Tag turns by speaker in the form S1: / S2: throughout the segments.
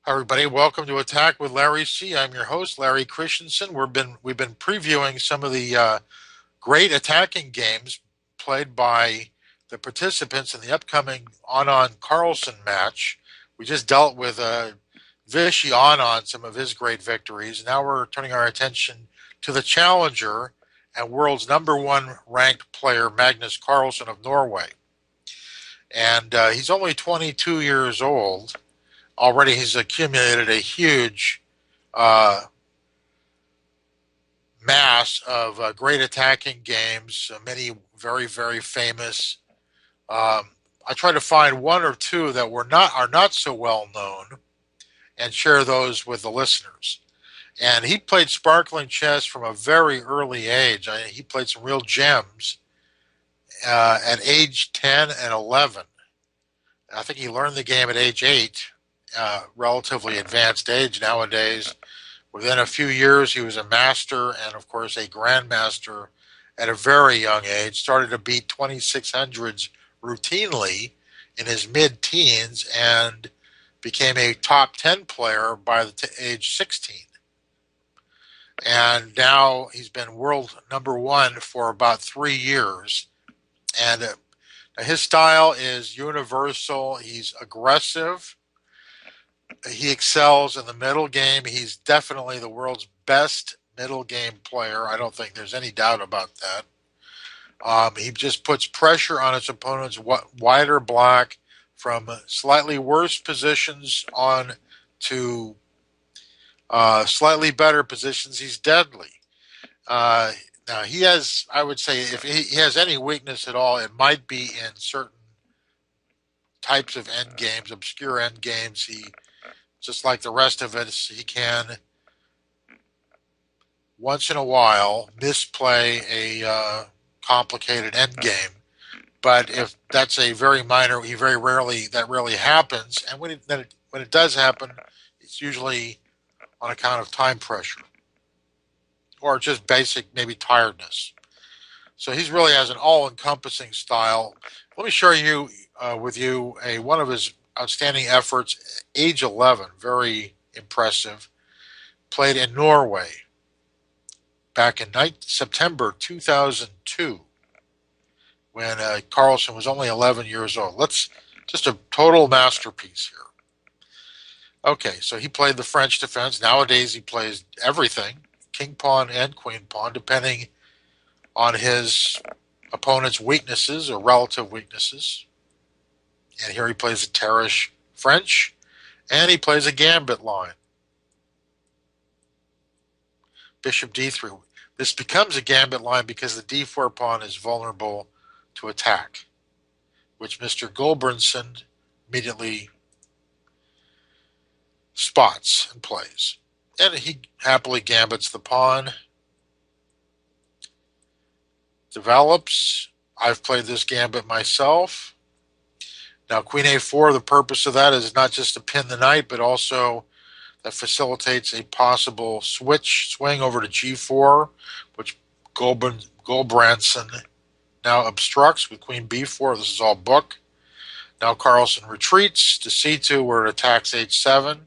S1: Hi, everybody. Welcome to Attack with Larry C. I'm your host, Larry Christiansen. We've been previewing some of the great attacking games played by the participants in the upcoming Anand Carlsen match. We just dealt with Vishy Anand, some of his great victories. Now we're turning our attention to the challenger and world's number one ranked player, Magnus Carlsen of Norway. And he's only 22 years old. Already he's accumulated a huge uh, mass of great attacking games, many very, very famous. I try to find one or two that are not so well known and share those with the listeners. And he played sparkling chess from a very early age. He played some real gems at age 10 and 11. I think he learned the game at age 8, relatively advanced age nowadays. Within a few years, he was a master and, of course, a grandmaster at a very young age. Started to beat 2600s routinely in his mid-teens and became a top 10 player by the age 16. And now he's been world number one for about 3 years. And his style is universal. He's aggressive. He excels in the middle game. He's definitely the world's best middle game player. I don't think there's any doubt about that. He just puts pressure on his opponent's wider block from slightly worse positions on to slightly better positions. He's deadly. Now he has, I would say, if he has any weakness at all, it might be in certain types of end games, obscure end games. He, just like the rest of it, he can once in a while misplay a complicated end game. But if that's a very minor, he very rarely that really happens. And when it does happen, it's usually on account of time pressure or just basic maybe tiredness. So he's really has an all-encompassing style. Let me share you with you one of his outstanding efforts. Age 11, very impressive. Played in Norway back in September 2002 when Carlsen was only 11 years old. Let's just a total masterpiece here. Okay, so he played the French defense. Nowadays he plays everything, king pawn and queen pawn, depending on his opponent's weaknesses or relative weaknesses. And here he plays a Terrace French, and he plays a gambit line. Bishop d3. This becomes a gambit line because the d4 pawn is vulnerable to attack, which Mr. Gulbrandsen immediately spots and plays. And he happily gambits the pawn. Develops. I've played this gambit myself. Now, queen a4, the purpose of that is not just to pin the knight, but also that facilitates a possible swing over to g4, which Gulbrandsen now obstructs with queen b4. This is all book. Now Carlsen retreats to c2 where it attacks h7.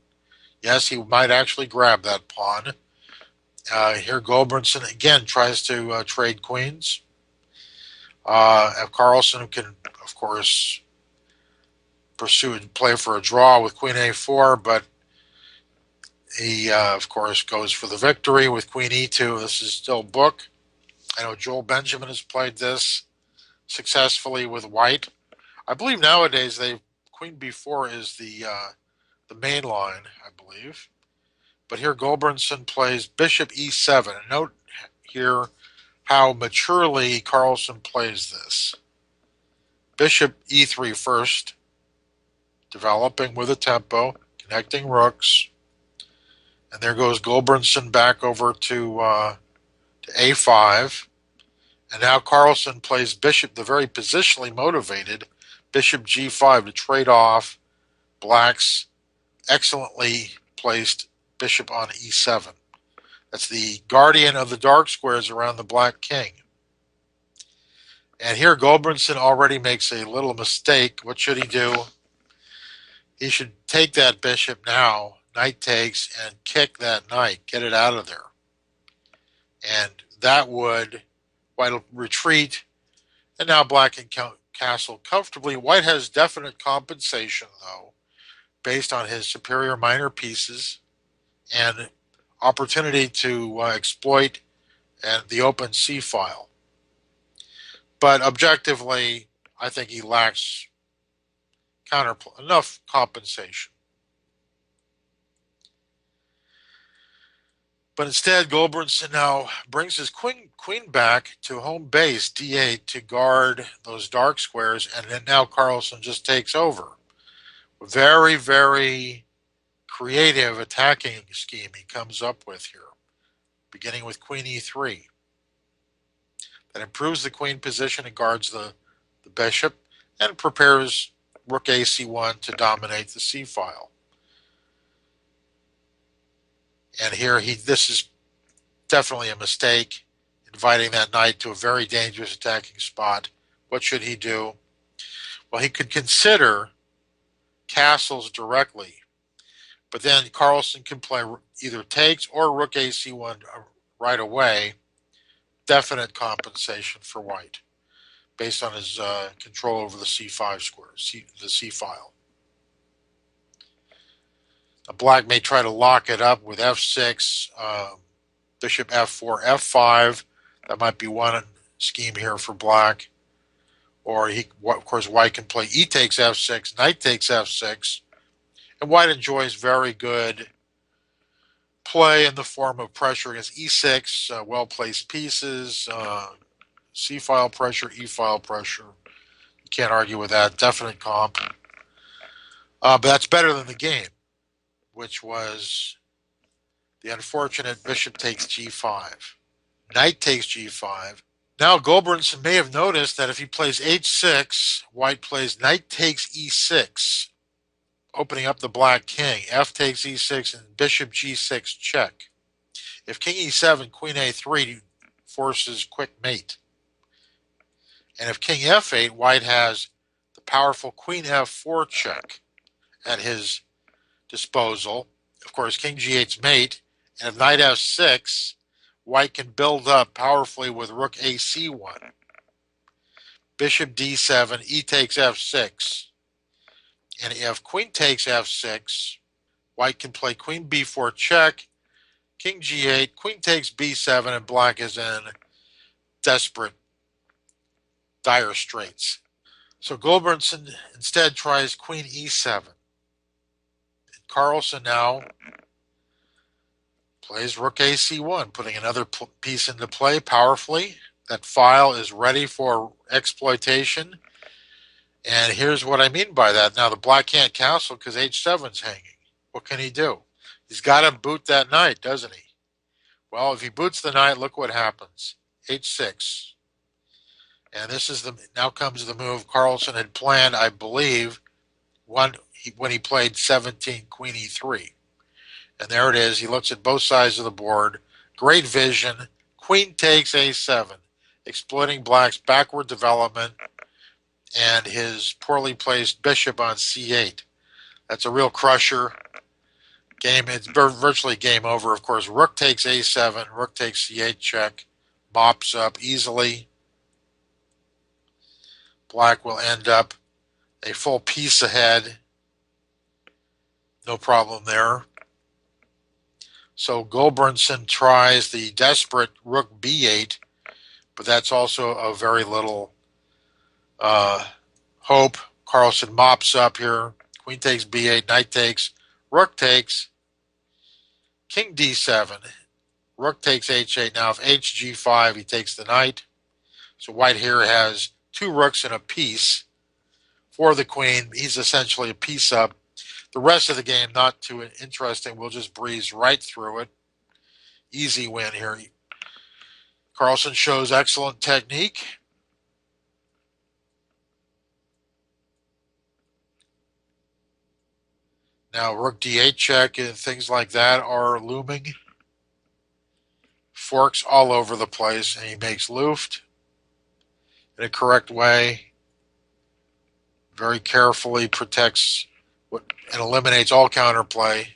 S1: Yes, he might actually grab that pawn. Here Gulbrandsen again tries to trade queens. Carlsen can, of course, pursue and play for a draw with queen a4, but he, of course, goes for the victory with queen e2. This is still book. I know Joel Benjamin has played this successfully with white. I believe nowadays queen b4 is the main line, I believe. But here Gulbrandsen plays bishop e7. And note here how maturely Carlsen plays this. Bishop e3 first, developing with a tempo, connecting rooks. And there goes Gulbrandsen back over to a5. And now Carlsen plays bishop, the very positionally motivated bishop g5 to trade off black's excellently placed bishop on e7. That's the guardian of the dark squares around the black king. And here Gulbrandsen already makes a little mistake. What should he do? He should take that bishop now, knight takes, and kick that knight, get it out of there. And that would, white will retreat, and now black can castle comfortably. White has definite compensation, though, based on his superior minor pieces and opportunity to exploit and the open C file. But objectively, I think he lacks enough compensation. But instead, Gulbrandsen now brings his queen back to home base, d8, to guard those dark squares, and then now Carlsen just takes over. Very, very creative attacking scheme he comes up with here, beginning with queen e3. That improves the queen position and guards the bishop, and prepares rook ac1 to dominate the c file. And here this is definitely a mistake, inviting that knight to a very dangerous attacking spot. What should he do? Well, he could consider castles directly, but then Carlsen can play either takes or rook ac1 right away. Definite compensation for white, based on his control over the c5 square, the c file. Black may try to lock it up with f6, bishop f4, f5. That might be one scheme here for black. Or, of course, white can play e takes f6, knight takes f6. And white enjoys very good play in the form of pressure against e6, well-placed pieces, c-file pressure, e-file pressure. You can't argue with that. Definite comp. But that's better than the game, which was the unfortunate bishop takes g5. Knight takes g5. Now Gulbrandsen may have noticed that if he plays h6, white plays knight takes e6, opening up the black king. F takes e6 and bishop g6 check. If king e7, queen a3 forces quick mate. And if king f8, white has the powerful queen f4 check at his disposal. Of course, king g8's mate. And if knight f6, white can build up powerfully with rook ac1. Bishop d7, e takes f6. And if queen takes f6, white can play queen b4 check, king g8, queen takes b7, and black is in desperate, dire straits. So Gulbrandsen instead tries queen e7. Carlsen now plays rook ac1, putting another piece into play powerfully. That file is ready for exploitation. And here's what I mean by that. Now, the black can't castle because h7's hanging. What can he do? He's got to boot that knight, doesn't he? Well, if he boots the knight, look what happens. h6. And this is now comes the move Carlsen had planned, I believe, when he played 17 queen e3. And there it is. He looks at both sides of the board. Great vision. Queen takes a7, exploiting black's backward development and his poorly placed bishop on c8. That's a real crusher. It's virtually game over. Of course, rook takes a7, rook takes c8 check, mops up easily. Black will end up a full piece ahead. No problem there. So Gulbrandsen tries the desperate rook b8, but that's also a very little hope. Carlsen mops up here. Queen takes b8, knight takes, rook takes, king d7, rook takes h8. Now if hg5, he takes the knight. So white here has two rooks and a piece for the queen. He's essentially a piece up. The rest of the game, not too interesting. We'll just breeze right through it. Easy win here. Carlsen shows excellent technique. Now rook d8 check and things like that are looming. Forks all over the place, and he makes Luft in a correct way. Very carefully protects and eliminates all counterplay.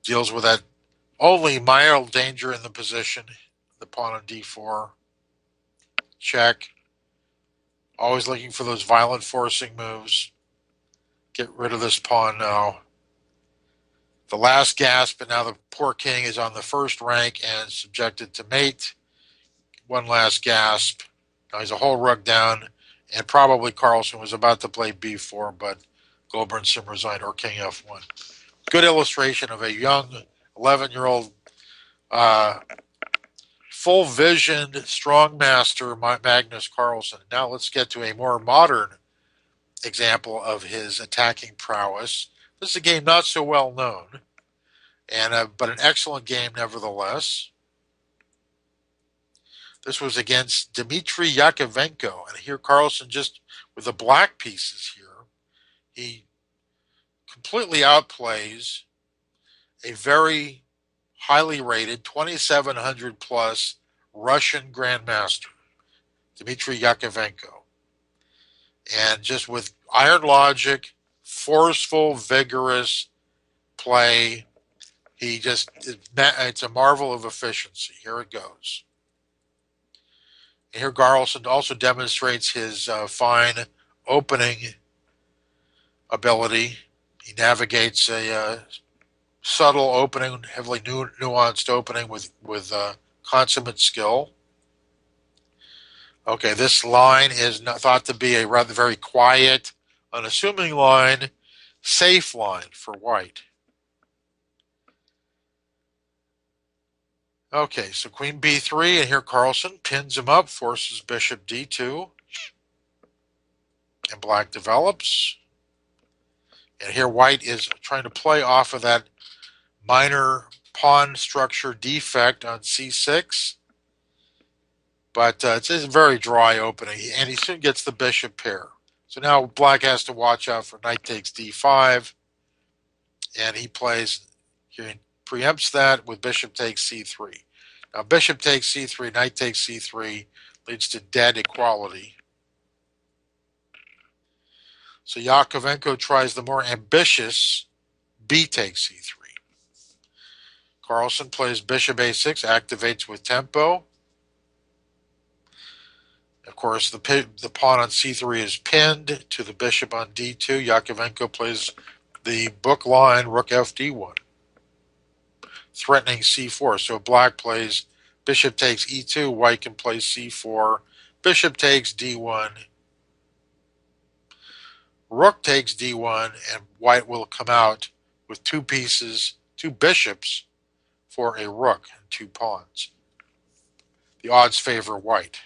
S1: deals with that only mild danger in the position, the pawn on d4, check. Always looking for those violent forcing moves. Get rid of this pawn now. The last gasp, but now the poor king is on the first rank and subjected to mate. One last gasp. Now he's a whole rook down, and probably Carlsen was about to play b4, but Goldbernsen resigned, or king f1. Good illustration of a young 11-year-old full-visioned, strong master, Magnus Carlsen. Now let's get to a more modern example of his attacking prowess. This is a game not so well known, but an excellent game nevertheless. This was against Dmitry Yakovenko, and here Carlsen, just with the black pieces here, he completely outplays a very highly rated 2,700 plus Russian grandmaster, Dmitry Yakovenko. And just with iron logic, forceful, vigorous play, it's a marvel of efficiency. Here it goes. And here Carlsen also demonstrates his fine opening ability. He navigates a subtle opening, heavily nuanced opening with consummate skill. Okay, this line is thought to be a rather very quiet, unassuming line, safe line for white. Okay, so queen b3, and here Carlsen pins him up, forces bishop d2, and black develops. And here white is trying to play off of that minor pawn structure defect on c6. But it's a very dry opening, and he soon gets the bishop pair. So now black has to watch out for knight takes d5, and he plays, he preempts that with bishop takes c3. Now bishop takes c3, knight takes c3 leads to dead equality. So Yakovenko tries the more ambitious b takes c3. Carlsen plays bishop a6, activates with tempo. Of course, the pawn on c3 is pinned to the bishop on d2. Yakovenko plays the book line, rook fd1, threatening c4. So black plays bishop takes e2, white can play c4, bishop takes d1, rook takes d1, and white will come out with two pieces, two bishops for a rook and two pawns. The odds favor white.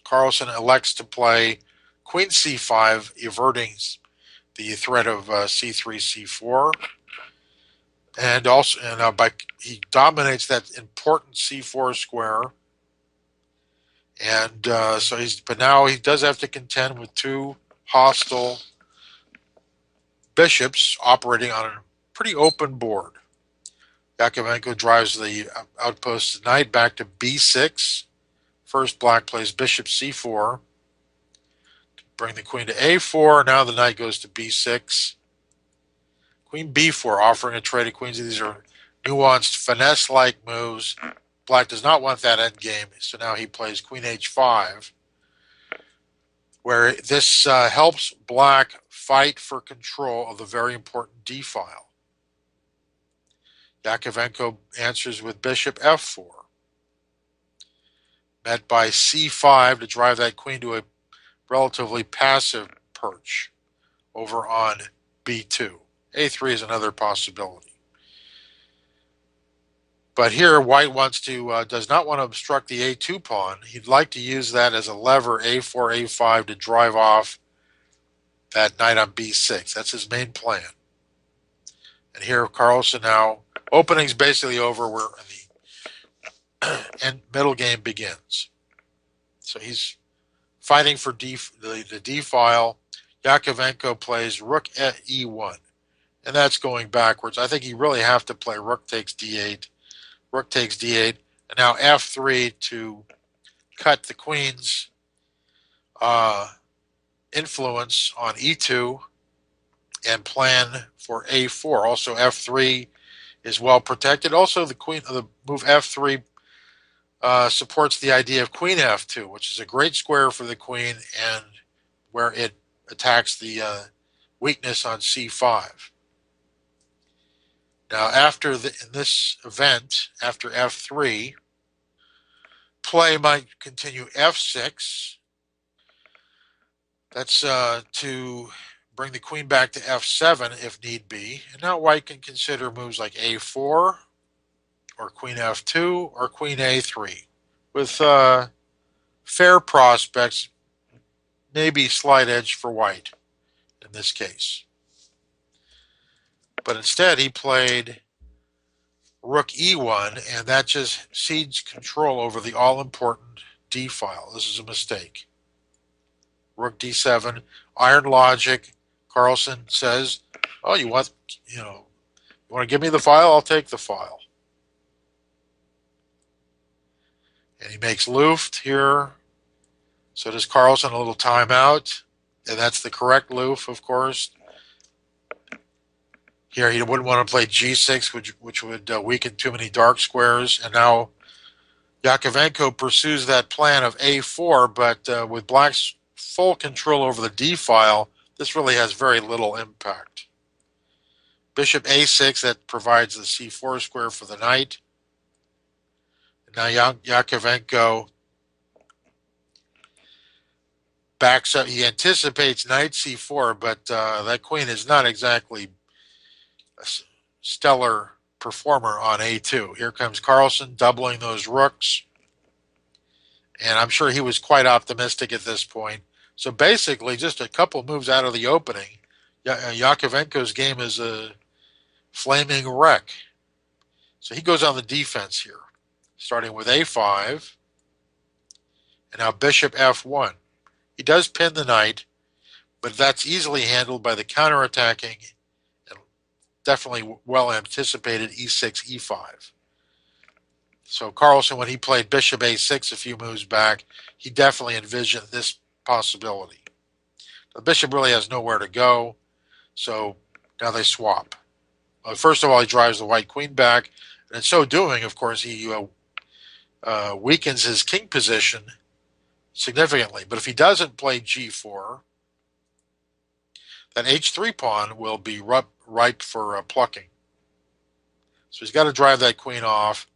S1: Carlsen elects to play queen c5, averting the threat of c3, c4, and he dominates that important c4 square. And but now he does have to contend with two hostile bishops operating on a pretty open board. Yakovenko drives the outpost knight back to b6. First, black plays bishop c4 to bring the queen to a4. Now the knight goes to b6. Queen b4, offering a trade of queens. These are nuanced, finesse-like moves. Black does not want that endgame, so now he plays queen h5, where this helps black fight for control of the very important d file. Yakovenko answers with bishop f4. Met by c5 to drive that queen to a relatively passive perch over on b2. a3 is another possibility. But here white does not want to obstruct the a2 pawn. He'd like to use that as a lever, a4, a5, to drive off that knight on b6. That's his main plan. And here Carlsen now, opening's basically over where and middle game begins. So he's fighting for the d file. Yakovenko plays rook e1, and that's going backwards. I think you really have to play rook takes d8, rook takes d8, and now f3 to cut the queen's influence on e2 and plan for a4. Also, f3 is well protected. Also, the move f3 supports the idea of queen f2, which is a great square for the queen and where it attacks the weakness on c5. Now, in this event, after f3, play might continue f6. That's to bring the queen back to f7 if need be. And now white can consider moves like a4 or queen f2 or queen a3 with fair prospects, maybe slight edge for white in this case. But instead he played rook e1, and that just cedes control over the all-important d file. This is a mistake. Rook d7, iron logic. Carlsen says, "Oh, you want to give me the file? I'll take the file." And he makes Luft here. So does Carlsen, a little timeout, and that's the correct Luft, of course. Here he wouldn't want to play g6, which would weaken too many dark squares. And now Yakovenko pursues that plan of a4, but with black's full control over the d file, this really has very little impact. Bishop a6, that provides the c4 square for the knight. And now Yakovenko backs up. He anticipates knight c4, but that queen is not exactly a stellar performer on a2. Here comes Carlsen doubling those rooks. And I'm sure he was quite optimistic at this point. So basically, just a couple moves out of the opening, Yakovenko's game is a flaming wreck. So he goes on the defense here, starting with a5. And now bishop f1. He does pin the knight, but that's easily handled by the counterattacking and definitely well anticipated e6, e5. So Carlsen, when he played bishop a6 a few moves back, he definitely envisioned this possibility. The bishop really has nowhere to go, so now they swap. First of all, he drives the white queen back, and in so doing, of course, he weakens his king position significantly. But if he doesn't play g4, that h3 pawn will be ripe for plucking. So he's got to drive that queen off.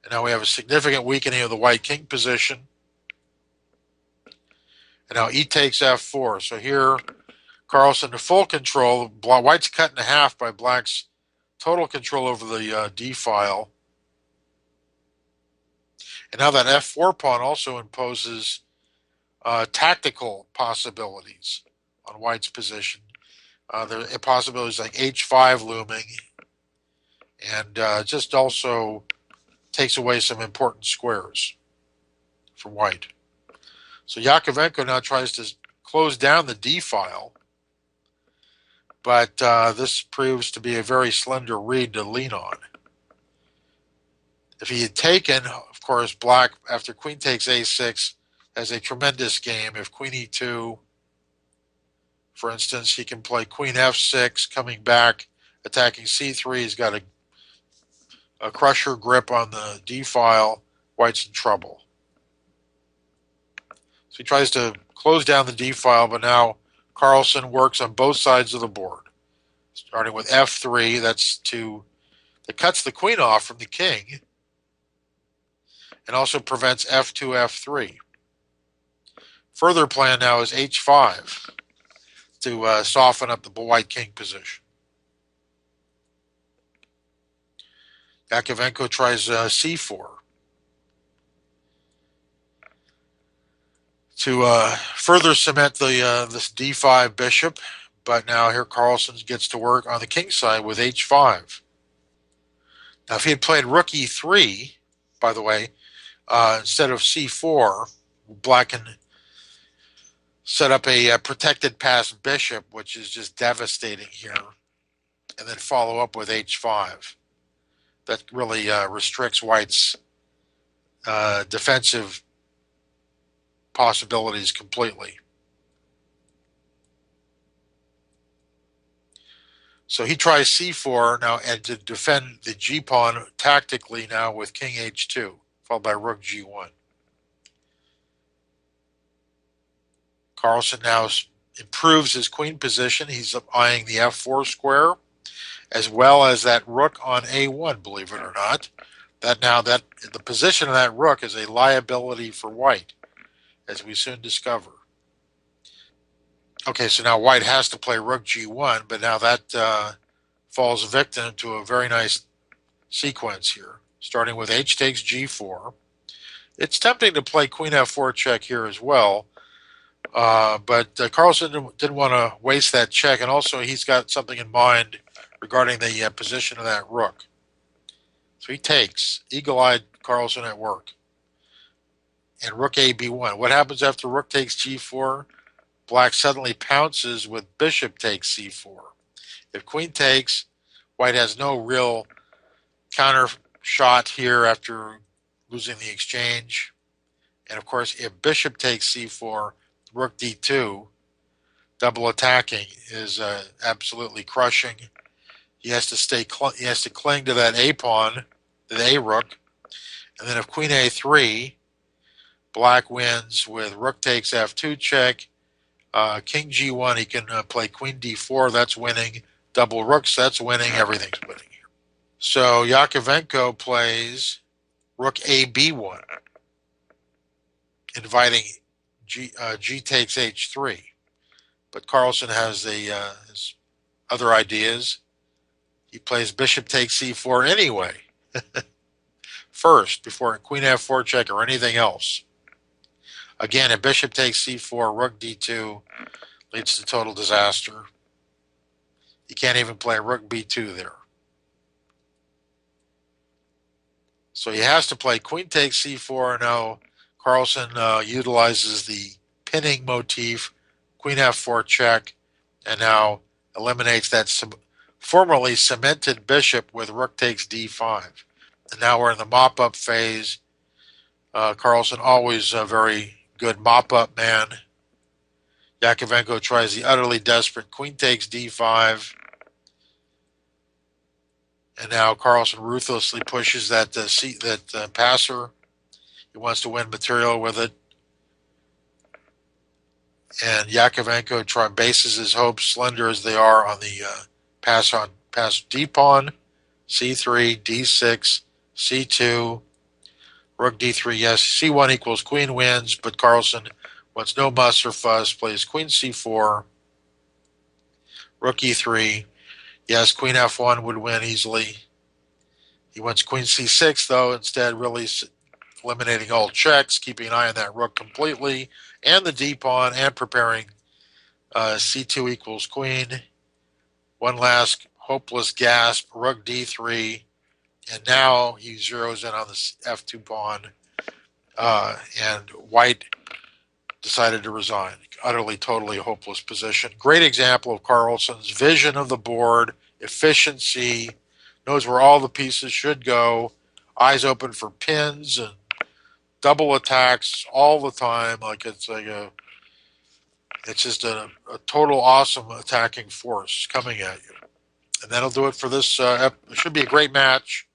S1: And now we have a significant weakening of the white king position. And now e takes f4. So here, Carlsen to full control. White's cut in half by black's total control over the d file. And now that f4 pawn also imposes tactical possibilities on white's position. There are possibilities like h5 looming, and just also takes away some important squares for white. So Yakovenko now tries to close down the d file, but this proves to be a very slender reed to lean on. If he had taken, of course, black after queen takes a6 has a tremendous game. If queen e2, for instance, he can play queen f6, coming back, attacking c3. He's got a crusher grip on the d file. White's in trouble. So he tries to close down the d file, but now Carlsen works on both sides of the board. Starting with f3, that cuts the queen off from the king, and also prevents f2, f3. Further plan now is h5 to soften up the white king position. Yakovenko tries c4 to further cement this d5 bishop, but now here Carlsen gets to work on the king side with h5. Now if he had played rook e3, by the way, instead of c4, black can set up a protected passed bishop, which is just devastating here, and then follow up with h5. That really restricts white's defensive possibilities completely. So he tries c4 now, and to defend the g-pawn tactically now with king h2, followed by rook g1. Carlsen now improves his queen position. He's eyeing the f4 square, as well as that rook on a1, believe it or not. That the position of that rook is a liability for white, as we soon discover. Okay, so now white has to play rook g1, but now that falls victim to a very nice sequence here, starting with h takes g4. It's tempting to play queen f4 check here as well, but Carlsen didn't want to waste that check, and also he's got something in mind regarding the position of that rook. So he takes, eagle-eyed Carlsen at work. And rook a b1. What happens after rook takes g4? Black suddenly pounces with bishop takes c4. If queen takes, white has no real counter shot here after losing the exchange. And of course, if bishop takes c4, rook d2, double attacking is absolutely crushing. He has to cling to that a pawn, the a rook, and then if queen a3, black wins with rook takes f2 check. King g1, he can play queen d4, that's winning. Double rooks, that's winning. Everything's winning here. So Yakovenko plays rook a b1, inviting g takes h3. But Carlsen has his other ideas. He plays bishop takes c4 anyway, first, before queen f4 check or anything else. Again, if bishop takes c4, rook d2 leads to total disaster. You can't even play rook b2 there. So he has to play queen takes c4. Now Carlsen utilizes the pinning motif, queen f4 check, and now eliminates that formerly cemented bishop with rook takes d5. And now we're in the mop-up phase. Carlsen always a very good mop-up man. Yakovenko tries the utterly desperate queen takes d5. And now Carlsen ruthlessly pushes that passer. He wants to win material with it. And Yakovenko bases his hopes, slender as they are, on the pass d-pawn, c3, d6, c2, rook d3. Yes, c1 equals queen wins, but Carlsen wants no muss or fuss, plays queen c4, rook e3. Yes, queen f1 would win easily. He wants queen c6, though, instead really eliminating all checks, keeping an eye on that rook completely, and the d-pawn, and preparing c2 equals queen. One last hopeless gasp, rook d3, and now he zeroes in on the f2 pawn, and white decided to resign. Utterly, totally hopeless position. Great example of Carlsen's vision of the board, efficiency, knows where all the pieces should go, eyes open for pins and double attacks all the time. It's just a total awesome attacking force coming at you. And that'll do it for this. It should be a great match.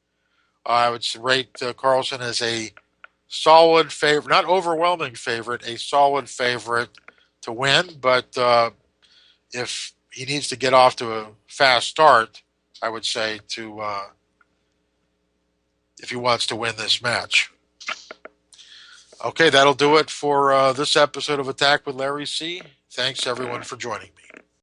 S1: I would rate Carlsen as a solid favorite, not overwhelming favorite, a solid favorite to win. But if he needs to get off to a fast start, I would say if he wants to win this match. Okay, that'll do it for this episode of Attack with Larry C. Thanks, everyone, for joining me.